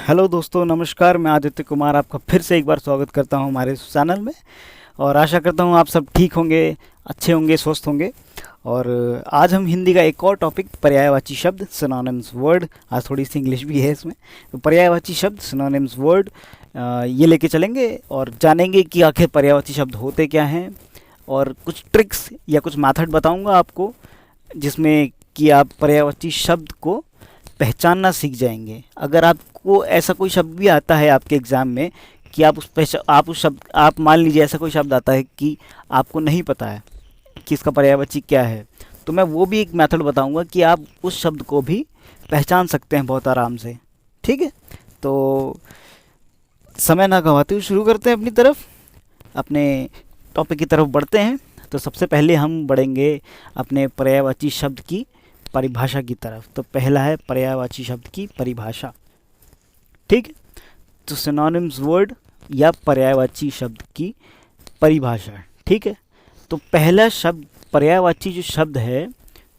Hello दोस्तों, नमस्कार। मैं आदित्य कुमार आपका फिर से एक बार स्वागत करता हूं हमारे इस चैनल में। और आशा करता हूं आप सब ठीक होंगे, अच्छे होंगे, स्वस्थ होंगे। और आज हम हिंदी का एक और टॉपिक, पर्यायवाची शब्द, सिनोनिम्स वर्ड, आज थोड़ी सी इंग्लिश भी है इसमें, तो पर्यायवाची शब्द, सिनोनिम्स वर्ड, ये लेके चलेंगे और जानेंगे कि आखिर पर्यायवाची शब्द होते क्या हैं। और कुछ ट्रिक्स या कुछ मेथड बताऊंगा आपको, जिसमें कि आप पर्यायवाची शब्द को पहचानना सीख जाएंगे। अगर आपको ऐसा कोई शब्द भी आता है आपके एग्ज़ाम में कि आप उस शब्द, आप मान लीजिए ऐसा कोई शब्द आता है कि आपको नहीं पता है कि इसका पर्यायवाची क्या है, तो मैं वो भी एक मेथड बताऊंगा कि आप उस शब्द को भी पहचान सकते हैं बहुत आराम से। ठीक है, तो समय ना गंवाते हुए शुरू करते हैं अपने टॉपिक की तरफ बढ़ते हैं। तो सबसे पहले हम बढ़ेंगे अपने पर्यायवाची शब्द की परिभाषा की तरफ। तो पहला है पर्यायवाची शब्द की परिभाषा। ठीक है, तो सिनोनिम्स वर्ड या पर्यायवाची शब्द की परिभाषा। ठीक है, तो पहला शब्द, पर्यायवाची जो शब्द है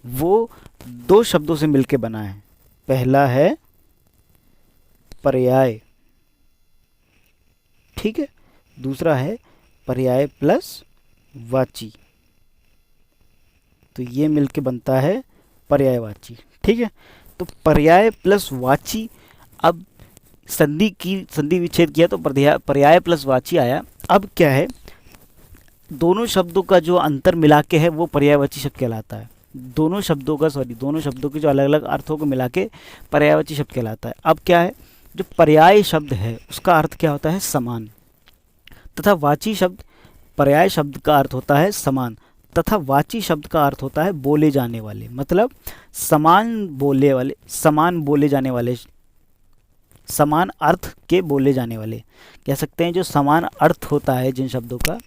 वो दो शब्दों से मिलकर बना है। पहला है पर्याय, ठीक है, दूसरा है पर्याय प्लस वाची, तो ये मिलके बनता है पर्यायवाची। ठीक है, तो पर्याय प्लस वाची, अब संधि विच्छेद किया तो पर्याय प्लस वाची आया। अब क्या है, दोनों शब्दों का जो अंतर मिला के है वो पर्यायवाची शब्द कहलाता है। दोनों शब्दों के जो अलग अलग अर्थों को मिला के पर्यायवाची शब्द कहलाता है। अब क्या है, जो पर्याय शब्द है उसका अर्थ क्या होता है, समान, तथा वाची शब्द, पर्याय शब्द का अर्थ होता है समान, तथा वाची शब्द का अर्थ होता है बोले जाने वाले। मतलब समान बोले जाने वाले, समान अर्थ के बोले जाने वाले कह सकते हैं। जो समान अर्थ होता है जिन शब्दों का,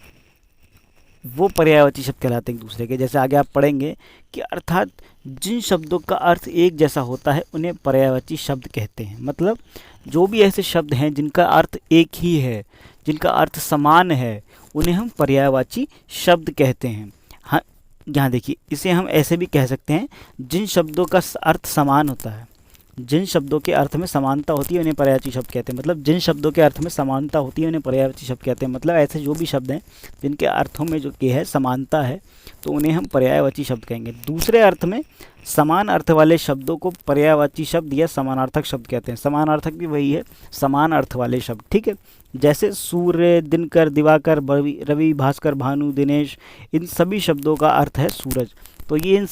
वो पर्यायवाची शब्द कहलाते हैं एक दूसरे के। जैसे आगे आप पढ़ेंगे कि अर्थात जिन शब्दों का अर्थ एक जैसा होता है उन्हें पर्यायवाची शब्द कहते हैं। मतलब जो भी ऐसे शब्द हैं जिनका अर्थ एक ही है, जिनका अर्थ समान है, उन्हें हम पर्यायवाची शब्द कहते हैं। हाँ, यहाँ देखिए, इसे हम ऐसे भी कह सकते हैं, जिन शब्दों का अर्थ समान होता है, जिन शब्दों के अर्थ में समानता होती है उन्हें पर्यायवाची शब्द कहते हैं। मतलब जिन शब्दों के अर्थ में समानता होती है उन्हें पर्यायवाची शब्द कहते हैं। मतलब ऐसे जो भी शब्द हैं जिनके अर्थों में जो कि है समानता है, तो उन्हें हम पर्यायवाची शब्द कहेंगे। दूसरे अर्थ में समान अर्थ वाले शब्दों को पर्यायवाची शब्द या समानार्थक शब्द कहते हैं। समानार्थक भी वही है, समान अर्थ वाले शब्द। ठीक है, जैसे सूर्य, दिनकर, दिवाकर, रवि, भास्कर, भानु, दिनेश, इन सभी शब्दों का अर्थ है सूरज। तो ये इन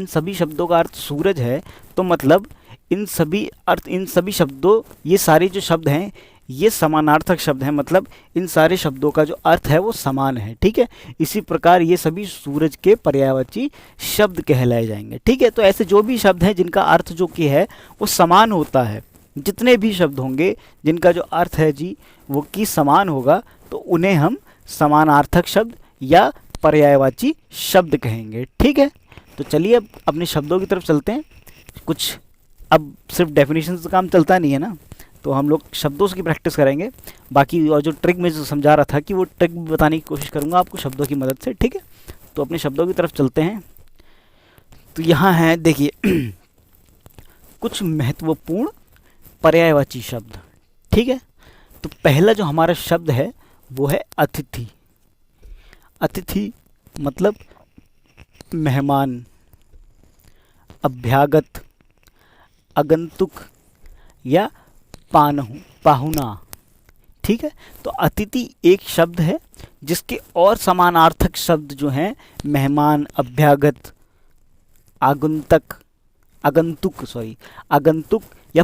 सभी शब्दों का अर्थ सूरज है, तो मतलब इन सभी शब्दों, ये सारे जो शब्द हैं ये समानार्थक शब्द हैं। मतलब इन सारे शब्दों का जो अर्थ है वो समान है। ठीक है, इसी प्रकार ये सभी सूरज के पर्यायवाची शब्द कहलाए जाएंगे। ठीक है, तो ऐसे जो भी शब्द हैं जिनका अर्थ जो कि है वो समान होता है, जितने भी शब्द होंगे जिनका जो अर्थ है जी वो कि समान होगा, तो उन्हें हम समानार्थक शब्द या पर्यायवाची शब्द कहेंगे। ठीक है, तो चलिए अब अपने शब्दों की तरफ चलते हैं। कुछ अब सिर्फ डेफिनेशन से काम चलता नहीं है ना, तो हम लोग शब्दों की प्रैक्टिस करेंगे। बाकी और जो ट्रिक मैं जो समझा रहा था कि वो ट्रिक बताने की कोशिश करूँगा आपको शब्दों की मदद से। ठीक है, तो अपने शब्दों की तरफ चलते हैं। तो यहाँ है, देखिए कुछ महत्वपूर्ण पर्यायवाची शब्द। ठीक है, तो पहला जो हमारा शब्द है वो है अतिथि। अतिथि मतलब मेहमान, अभ्यागत, आगंतुक या पाहुना। ठीक है, तो अतिथि एक शब्द है जिसके और समानार्थक शब्द जो हैं मेहमान, अभ्यागत, आगंतुक या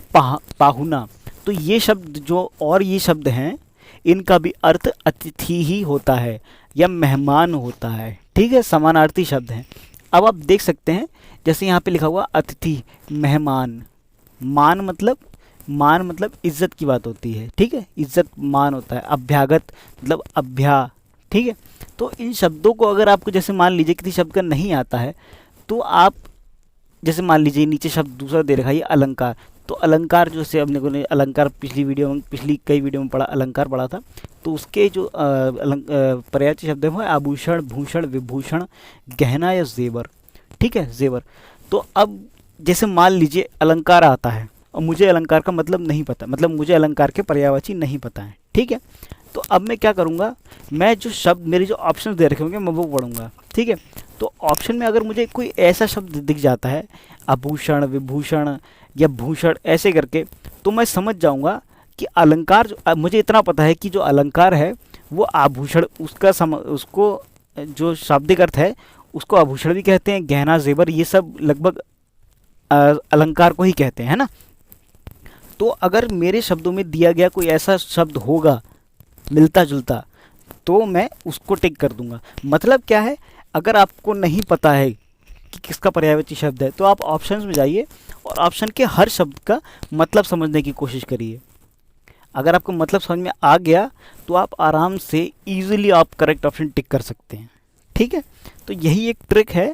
पाहुना। तो ये शब्द हैं, इनका भी अर्थ अतिथि ही होता है या मेहमान होता है। ठीक है, समानार्थी शब्द हैं। अब आप देख सकते हैं, जैसे यहाँ पे लिखा हुआ अतिथि, मेहमान, मान मतलब इज्जत की बात होती है। ठीक है, इज्जत मान होता है। अभ्यागत मतलब ठीक है, तो इन शब्दों को अगर आपको, जैसे मान लीजिए किसी शब्द का नहीं आता है, तो आप जैसे मान लीजिए नीचे शब्द दूसरा दे रखा है अलंकार, तो अलंकार जो से अपने को अलंकार पिछली कई वीडियो में पढ़ा, अलंकार पढ़ा था, तो उसके जो पर्यायवाची शब्द है वो है आभूषण, भूषण, विभूषण, गहना या जेवर। ठीक है, जेवर। तो अब जैसे मान लीजिए अलंकार आता है, और मुझे अलंकार का मतलब नहीं पता, मतलब मुझे अलंकार के पर्यायवाची नहीं पता है। ठीक है, तो अब मैं क्या करूँगा, मैं जो शब्द मेरे जो ऑप्शन दे रखे होंगे मैं वो पढ़ूंगा। ठीक है, तो ऑप्शन में अगर मुझे कोई ऐसा शब्द दिख जाता है, आभूषण, विभूषण या भूषण ऐसे करके, तो मैं समझ जाऊंगा कि अलंकार जो मुझे इतना पता है कि जो अलंकार है वो आभूषण, उसको जो शाब्दिक अर्थ है उसको आभूषण भी कहते हैं, गहना जेवर ये सब लगभग अलंकार को ही कहते हैं, है ना। तो अगर मेरे शब्दों में दिया गया कोई ऐसा शब्द होगा मिलता जुलता, तो मैं उसको टिक कर दूंगा। मतलब क्या है, अगर आपको नहीं पता है कि किसका पर्यायवाची शब्द है, तो आप ऑप्शंस में जाइए और ऑप्शन के हर शब्द का मतलब समझने की कोशिश करिए। अगर आपको मतलब समझ में आ गया तो आप आराम से इजीली आप करेक्ट ऑप्शन टिक कर सकते हैं। ठीक है, तो यही एक ट्रिक है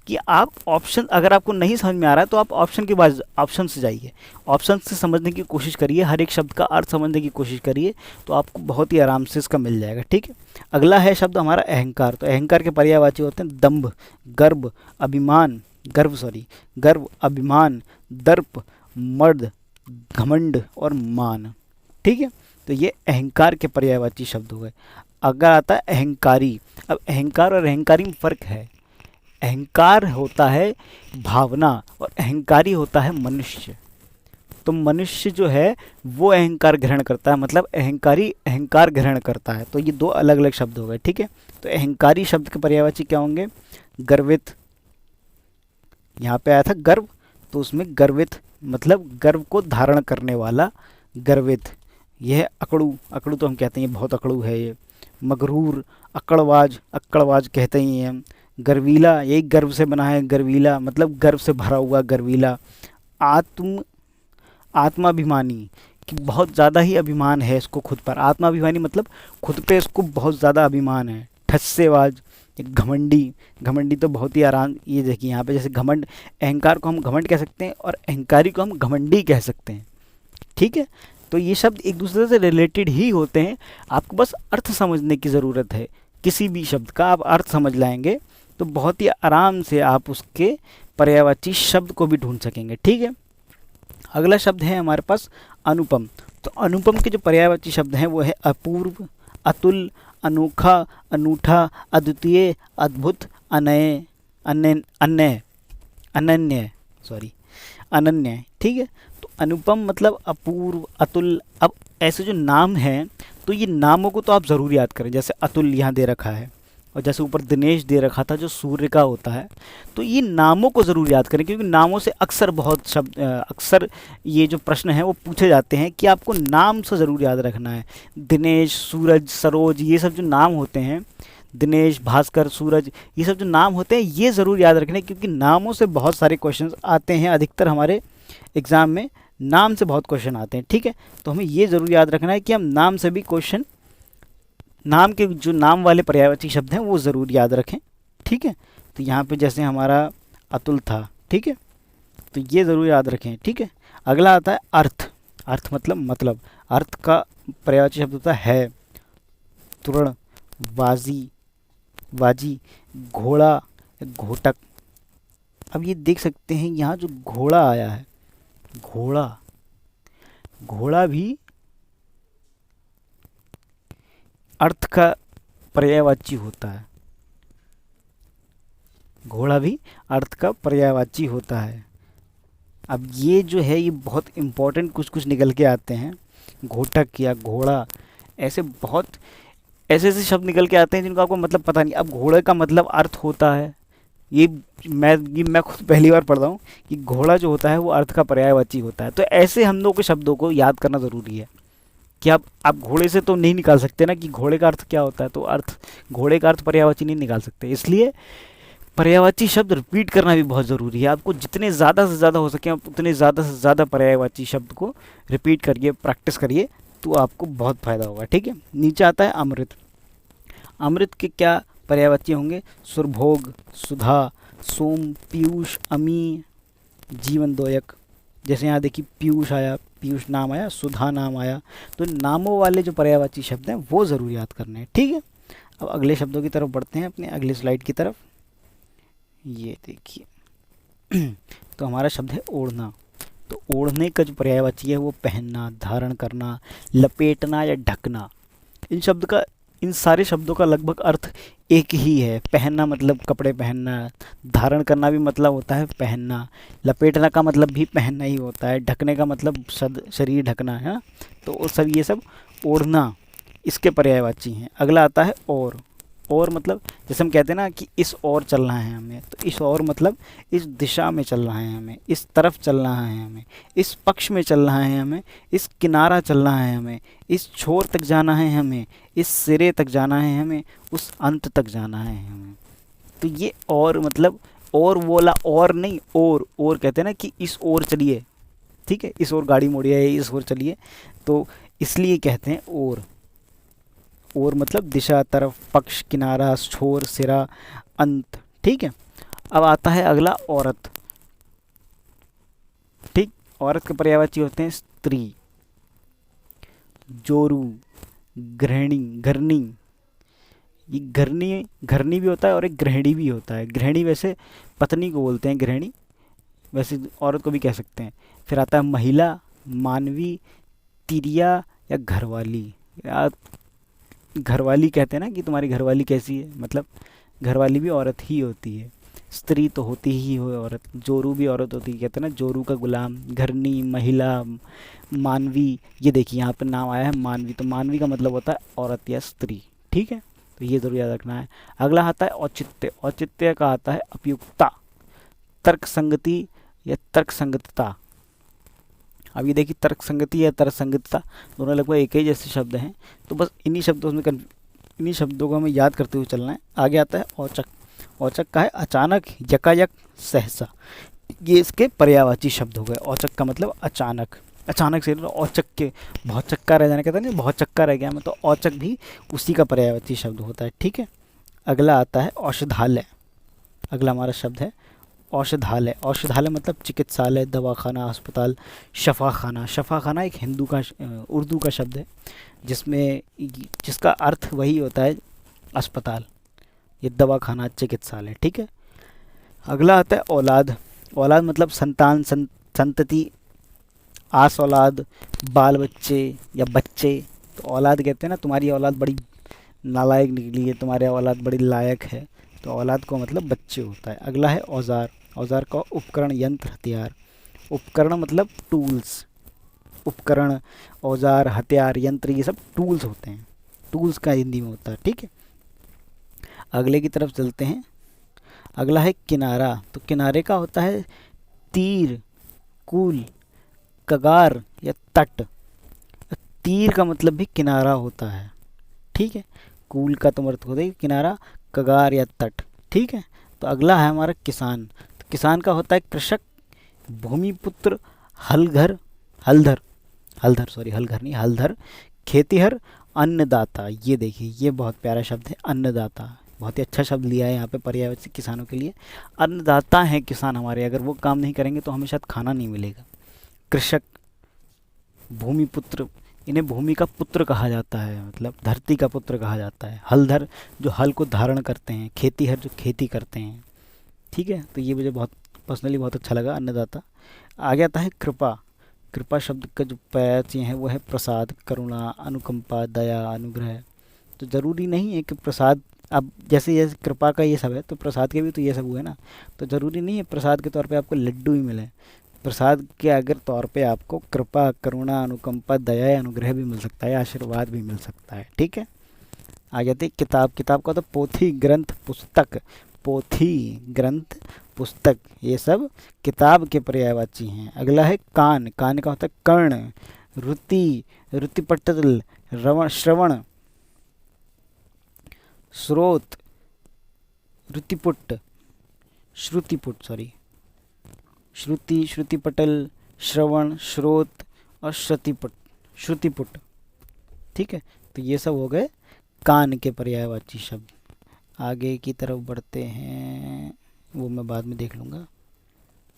कि आप ऑप्शन, अगर आपको नहीं समझ में आ रहा है तो आप ऑप्शन के बाद ऑप्शन से जाइए, ऑप्शन से समझने की कोशिश करिए, हर एक शब्द का अर्थ समझने की कोशिश करिए, तो आपको बहुत ही आराम से इसका मिल जाएगा। ठीक है, अगला है शब्द हमारा अहंकार। तो अहंकार के पर्यायवाची होते हैं दंभ, गर्व, अभिमान, गर्व, अभिमान, दर्प, मर्द, घमंड और मान। ठीक है, तो ये अहंकार के पर्यायवाची शब्द हो गए। अगर आता है अहंकारी। अब अहंकार और अहंकारी में फ़र्क है। अहंकार होता है भावना और अहंकारी होता है मनुष्य। तो मनुष्य जो है वो अहंकार ग्रहण करता है, मतलब अहंकारी अहंकार ग्रहण करता है। तो ये दो अलग अलग शब्द हो गए। ठीक है, तो अहंकारी शब्द के पर्यायवाची क्या होंगे, गर्वित, यहाँ पे आया था गर्व, तो उसमें गर्वित मतलब गर्व को धारण करने वाला, गर्वित। यह अकड़ू, अकड़ू तो हम कहते हैं ये बहुत अकड़ू है ये। मगरूर, अक्कड़बाज, अक्कड़बाज कहते ही हैं हम। गर्वीला, यही गर्व से बना है, गर्वीला मतलब गर्व से भरा हुआ गर्वीला। आत्माभिमानी कि बहुत ज़्यादा ही अभिमान है इसको खुद पर, आत्माभिमानी मतलब खुद पे इसको बहुत ज़्यादा अभिमान है। ठस्सेबाज, घमंडी, घमंडी तो बहुत ही आराम, ये देखिए यहाँ पे जैसे घमंड, अहंकार को हम घमंड कह सकते हैं और अहंकारी को हम घमंडी कह सकते हैं। ठीक है, तो ये शब्द एक दूसरे से रिलेटेड ही होते हैं, आपको बस अर्थ समझने की ज़रूरत है। किसी भी शब्द का आप अर्थ समझ लाएंगे तो बहुत ही आराम से आप उसके पर्यायवाची शब्द को भी ढूंढ सकेंगे। ठीक है, अगला शब्द है हमारे पास अनुपम। तो अनुपम के जो पर्यायवाची शब्द हैं वो है अपूर्व, अतुल, अनोखा, अनूठा, अद्वितीय, अद्भुत, अनय, अन्य, अनन्य, अनन्य। ठीक है, तो अनुपम मतलब अपूर्व, अतुल। अब ऐसे जो नाम हैं तो ये नामों को तो आप ज़रूर याद करें, जैसे अतुल यहाँ दे रखा है और जैसे ऊपर दिनेश दे रखा था जो सूर्य का होता है, तो ये नामों को ज़रूर याद करें, क्योंकि नामों से अक्सर बहुत शब्द अक्सर ये जो प्रश्न हैं वो पूछे जाते हैं कि आपको नाम से ज़रूर याद रखना है। दिनेश, सूरज, सरोज, ये सब जो नाम होते हैं, दिनेश, भास्कर, सूरज, ये सब जो नाम होते हैं ये ज़रूर याद रखने, क्योंकि नामों से बहुत सारे क्वेश्चन आते हैं। अधिकतर हमारे एग्ज़ाम में नाम से बहुत क्वेश्चन आते हैं। ठीक है, तो हमें ये ज़रूर याद रखना है कि हम नाम से भी क्वेश्चन, नाम के जो नाम वाले पर्यायवाची शब्द हैं वो ज़रूर याद रखें। ठीक है, तो यहाँ पे जैसे हमारा अतुल था। ठीक है, तो ये ज़रूर याद रखें। ठीक है, अगला आता है अर्थ। अर्थ मतलब अर्थ का पर्यायवाची शब्द होता है तुरण, वाजी, घोड़ा, घोटक। अब ये देख सकते हैं यहाँ जो घोड़ा आया है, घोड़ा भी अर्थ का पर्यायवाची होता है। घोड़ा भी अर्थ का पर्यायवाची होता है। अब ये जो है ये बहुत इम्पोर्टेंट कुछ निकल के आते हैं, घोटक या घोड़ा, ऐसे बहुत ऐसे शब्द निकल के आते हैं जिनको आपको मतलब पता नहीं। अब घोड़े का मतलब अर्थ होता है, ये मैं खुद पहली बार पढ़ रहा हूँ कि घोड़ा जो होता है वो अर्थ का पर्यायवाची होता है। तो ऐसे हम लोग के शब्दों को याद करना ज़रूरी है कि आप घोड़े से तो नहीं निकाल सकते ना कि घोड़े का अर्थ क्या होता है, तो घोड़े का अर्थ पर्यायवाची नहीं निकाल सकते। इसलिए पर्यायवाची शब्द रिपीट करना भी बहुत ज़रूरी है। आपको जितने ज़्यादा से ज़्यादा हो सके आप उतने ज़्यादा से ज़्यादा पर्यायवाची शब्द को रिपीट करिए, प्रैक्टिस करिए, तो आपको बहुत फ़ायदा होगा। ठीक है, नीचे आता है अमृत। अमृत के क्या पर्यायवाची होंगे, सुरभोग, सुधा, सोम, पीयूष, अमी, जीवन दोयक। जैसे यहाँ देखिए पीयूष आया, पीयूष नाम आया, सुधा नाम आया, तो नामों वाले जो पर्यायवाची शब्द हैं वो ज़रूर याद करने हैं। ठीक है, अब अगले शब्दों की तरफ बढ़ते हैं, अपने अगले स्लाइड की तरफ। ये देखिए तो हमारा शब्द है ओढ़ना। तो ओढ़ने का जो पर्यायवाची है वो पहनना, धारण करना, लपेटना या ढकना। इन सारे शब्दों का लगभग अर्थ एक ही है। पहनना मतलब कपड़े पहनना, धारण करना भी मतलब होता है पहनना, लपेटना का मतलब भी पहनना ही होता है, ढकने का मतलब शरीर ढकना है ना। तो वो सब ये सब ओढ़ना इसके पर्यायवाची हैं। अगला आता है और मतलब जैसे हम कहते हैं ना कि इस ओर चलना है हमें, तो इस ओर मतलब इस दिशा में चलना है हमें, इस तरफ चलना है हमें, इस पक्ष में चलना है हमें, इस किनारा चलना है हमें, इस छोर तक जाना है हमें, इस सिरे तक जाना है हमें, उस अंत तक जाना है हमें। तो ये और मतलब और बोला और नहीं, और कहते हैं ना कि इस ओर चलिए, ठीक है, इस ओर गाड़ी मोड़िए, इस ओर चलिए, तो इसलिए कहते हैं और मतलब दिशा, तरफ, पक्ष, किनारा, छोर, सिरा, अंत। ठीक है। अब आता है अगला औरत। ठीक, औरत के पर्यायवाची होते हैं स्त्री, जोरू, गृहिणी, घरनी। ये घरनी भी होता है और एक गृहिणी भी होता है। गृहिणी वैसे पत्नी को बोलते हैं गृहिणी, वैसे औरत को भी कह सकते हैं। फिर आता है महिला, मानवी, तिरिया या घरवाली। या घरवाली कहते हैं ना कि तुम्हारी घरवाली कैसी है, मतलब घरवाली भी औरत ही होती है। स्त्री तो होती ही हो औरत, जोरू भी औरत होती है, कहते हैं ना जोरू का गुलाम। घरनी, महिला, मानवी, ये देखिए यहाँ पे नाम आया है मानवी, तो मानवी का मतलब होता है औरत या स्त्री। ठीक है, तो ये ज़रूर याद रखना है। अगला आता है औचित्य। औचित्य का आता है उपयुक्ता, तर्क संगति या तर्क संगतता। अब ये देखिए तर्क संगति या तर्क संगतता दोनों लगभग एक ही जैसे शब्द हैं, तो बस इन्हीं शब्दों को हमें याद करते हुए चलना है। आगे आता है औचक। औचक का है अचानक, यकायक, सहसा। ये इसके पर्यायवाची शब्द हो गए। औचक का मतलब अचानक, अचानक से औचक के बहुत चक्का रह जाने, कहता नहीं बहुत चक्का रह गया मैं, तो औचक भी उसी का पर्यायवाची शब्द होता है। ठीक है। अगला आता है औषधालय। अगला हमारा शब्द है औषधालय। औषधालय मतलब चिकित्सालय, दवाखाना, अस्पताल, शफाखाना। शफाखाना एक उर्दू का शब्द है जिसका अर्थ वही होता है अस्पताल, ये दवाखाना, चिकित्सालय। ठीक है। अगला आता है औलाद। औलाद मतलब संतान, संतति, आस औलाद, बाल बच्चे या बच्चे। तो औलाद कहते हैं ना तुम्हारी औलाद बड़ी नालायक निकली है, तुम्हारी औलाद बड़ी लायक है, तो औलाद को मतलब बच्चे होता है। अगला है औजार। औजार का उपकरण, यंत्र, हथियार। उपकरण मतलब टूल्स। उपकरण, औजार, हथियार, यंत्र, ये सब टूल्स होते हैं। टूल्स का हिंदी में होता है। ठीक है। अगले की तरफ चलते हैं। अगला है किनारा। तो किनारे का होता है तीर, कूल, कगार या तट। तीर का मतलब भी किनारा होता है। ठीक है। कूल का तो अर्थ होता है किनारा, कगार या तट। ठीक है। तो अगला है हमारा किसान। तो किसान का होता है कृषक, भूमिपुत्र, हलघर, हलधर, हलधर सॉरी हलघर नहीं हलधर, खेतीहर, अन्नदाता। ये देखिए ये बहुत प्यारा शब्द है अन्नदाता, बहुत ही अच्छा शब्द लिया है यहाँ पे पर्यायवाची किसानों के लिए। अन्नदाता हैं किसान हमारे, अगर वो काम नहीं करेंगे तो हमें शायद खाना नहीं मिलेगा। कृषक, भूमिपुत्र, इन्हें भूमि का पुत्र कहा जाता है, मतलब धरती का पुत्र कहा जाता है। हलधर जो हल को धारण करते हैं, खेतीहर जो खेती करते हैं। ठीक है। तो ये मुझे बहुत पर्सनली बहुत अच्छा लगा, अन्नदाता। आगे आता है कृपा। कृपा शब्द का जो पर्यायवाची है वो है प्रसाद, करुणा, अनुकंपा, दया, अनुग्रह। तो ज़रूरी नहीं है कि प्रसाद, अब जैसे जैसे कृपा का ये सब है तो प्रसाद के भी तो ये सब हुए ना, तो ज़रूरी नहीं है प्रसाद के तौर पे आपको लड्डू ही मिले। प्रसाद के अगर तौर पे आपको कृपा, करुणा, अनुकंपा, दया, अनुग्रह भी मिल सकता है, आशीर्वाद भी मिल सकता है। ठीक है। आगे आते किताब। किताब का तो पोथी, ग्रंथ, पुस्तक। पोथी, ग्रंथ, पुस्तक, ये सब किताब के पर्यायवाची हैं। अगला है कान। कान का होता है कर्ण, रुति, रुतिपटल, श्रवण, स्रोत, रुतिपुट, श्रुतिपुट सॉरी श्रुति, श्रुतिपटल, श्रवण, स्रोत और श्रुतिपुट। ठीक है। तो ये सब हो गए कान के पर्यायवाची शब्द। आगे की तरफ बढ़ते हैं, वो मैं बाद में देख लूँगा।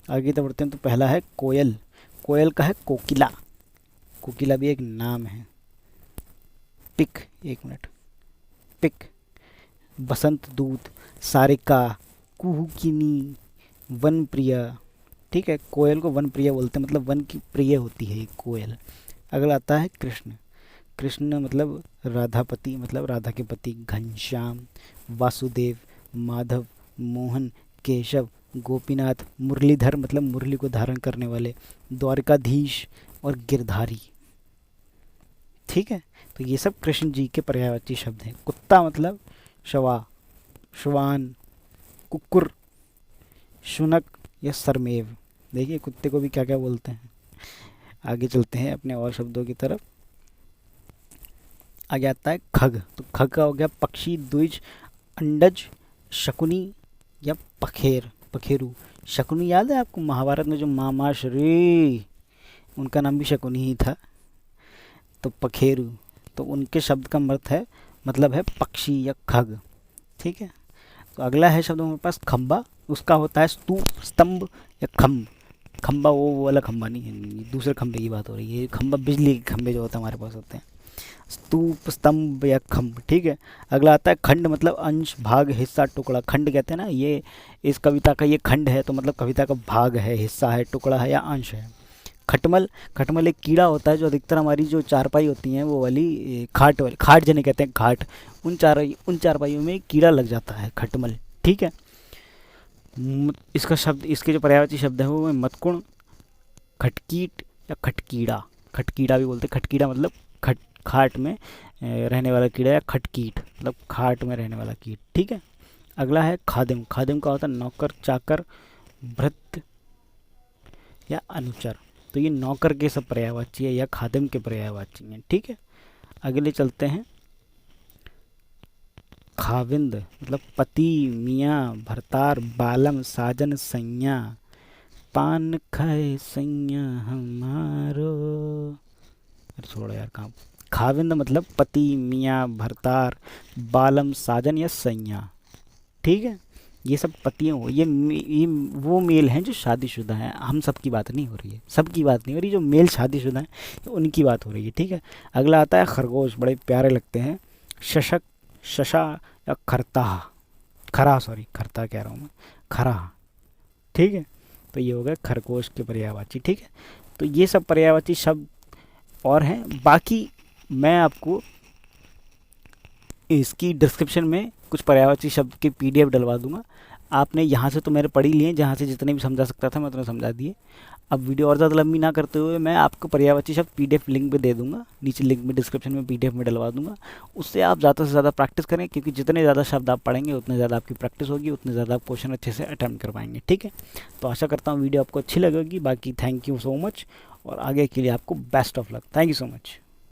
आगे की तरफ बढ़ते हैं तो पहला है कोयल। कोयल का है कोकिला। कोकिला भी एक नाम है। पिक, एक मिनट, पिक, बसंत दूत, सारिका, कुहुकिनी, वन प्रिया, ठीक है। कोयल को वन प्रिय बोलते हैं, मतलब वन की प्रिय होती है ये कोयल। अगला आता है कृष्ण। कृष्ण मतलब राधापति, मतलब राधा के पति। घनश्याम, वासुदेव, माधव, मोहन, केशव, गोपीनाथ, मुरलीधर मतलब मुरली को धारण करने वाले, द्वारकाधीश और गिरधारी। ठीक है, तो ये सब कृष्ण जी के पर्यायवाची शब्द हैं। कुत्ता मतलब शवा, श्वान, कुकुर, शुनक या सरमेव। देखिए कुत्ते को भी क्या क्या बोलते हैं। आगे चलते हैं अपने और शब्दों की तरफ। आगे आता है खग। तो खग का हो गया पक्षी, द्विज, अंडज, शकुनी या पखेर, पखेरु। शकुनी याद है आपको, महाभारत में जो मामा श्री, उनका नाम भी शकुनी ही था। तो पखेरु, तो उनके शब्द का अर्थ है, मतलब है पक्षी या खग। ठीक है, तो अगला है शब्द हमारे पास खंबा। उसका होता है स्तूप, स्तंभ या खम्भ। खंबा वो वाला खंबा नहीं है, दूसरे खंबे की बात हो रही है। खंबा बिजली के खंबे जो होते हैं हमारे पास होते हैं। स्तूप, स्तंभ या खम्भ। ठीक है, अगला आता है खंड, मतलब अंश, भाग, हिस्सा, टुकड़ा। खंड कहते हैं ना, ये इस कविता का ये खंड है, तो मतलब कविता का भाग है, हिस्सा है, टुकड़ा है या अंश है। खटमल, खटमल एक कीड़ा होता है जो अधिकतर हमारी जो चारपाई होती हैं वो वाली खाट वाली, खाट जने कहते हैं खाट, उन चारपाइयों में कीड़ा लग जाता है, खटमल। ठीक है, इसका शब्द, इसके जो पर्यायवाची शब्द है वो है मतकुण, खटकीट या खटकीड़ा। खटकीड़ा भी बोलते हैं। खटकीड़ा मतलब खाट में रहने वाला कीड़ा, या खटकीट मतलब खाट में रहने वाला कीट। ठीक है, अगला है खादिम। खादिम का होता है नौकर, चाकर, भृत्य या अनुचर। तो ये नौकर के सब पर्यायवाची है या खादिम के पर्यायवाची हैं। ठीक है, अगले चलते हैं खाविंद, मतलब पति, मियाँ, भरतार, बालम, साजन, सैया। पान खाए सैया हमारो, अरे छोड़ो यार काम। खाविंद मतलब पति, मियाँ, भरतार, बालम, साजन या सैया। ठीक है, ये सब पतियों हो, ये वो मेल हैं जो शादीशुदा हैं। हम सब की बात नहीं हो रही है, सब की बात नहीं हो रही, जो मेल शादीशुदा हैं उनकी बात हो रही है। ठीक है, अगला आता है खरगोश। बड़े प्यारे लगते हैं। शशक, शशा या खरता, खरा, सॉरी खरता कह रहा हूँ मैं, खरा। ठीक है, तो ये हो गया खरगोश के पर्यायवाची। ठीक है, तो ये सब पर्यायवाची शब्द और हैं। बाकी मैं आपको इसकी डिस्क्रिप्शन में कुछ पर्यायवाची शब्द के पीडीएफ डलवा दूंगा। आपने यहाँ से तो मेरे पढ़ ही लिए, जहाँ से जितने भी समझा सकता था मैं उतना समझा दिए। अब वीडियो और ज़्यादा लंबी ना करते हुए मैं आपको पर्यायवाची शब्द पीडीएफ लिंक पे दे दूंगा, नीचे लिंक में डिस्क्रिप्शन में पीडीएफ में डलवा दूंगा। उससे आप ज़्यादा से ज़्यादा प्रैक्टिस करें, क्योंकि जितने ज़्यादा शब्द आप पढ़ेंगे उतने ज़्यादा आपकी प्रैक्टिस होगी, उतने ज़्यादा आप क्वेश्चन अच्छे से अटेम्प्ट कर पाएंगे। ठीक है, तो आशा करता हूँ वीडियो आपको अच्छी लगेगी। बाकी थैंक यू सो मच, और आगे के लिए आपको best of luck. Thank you so much.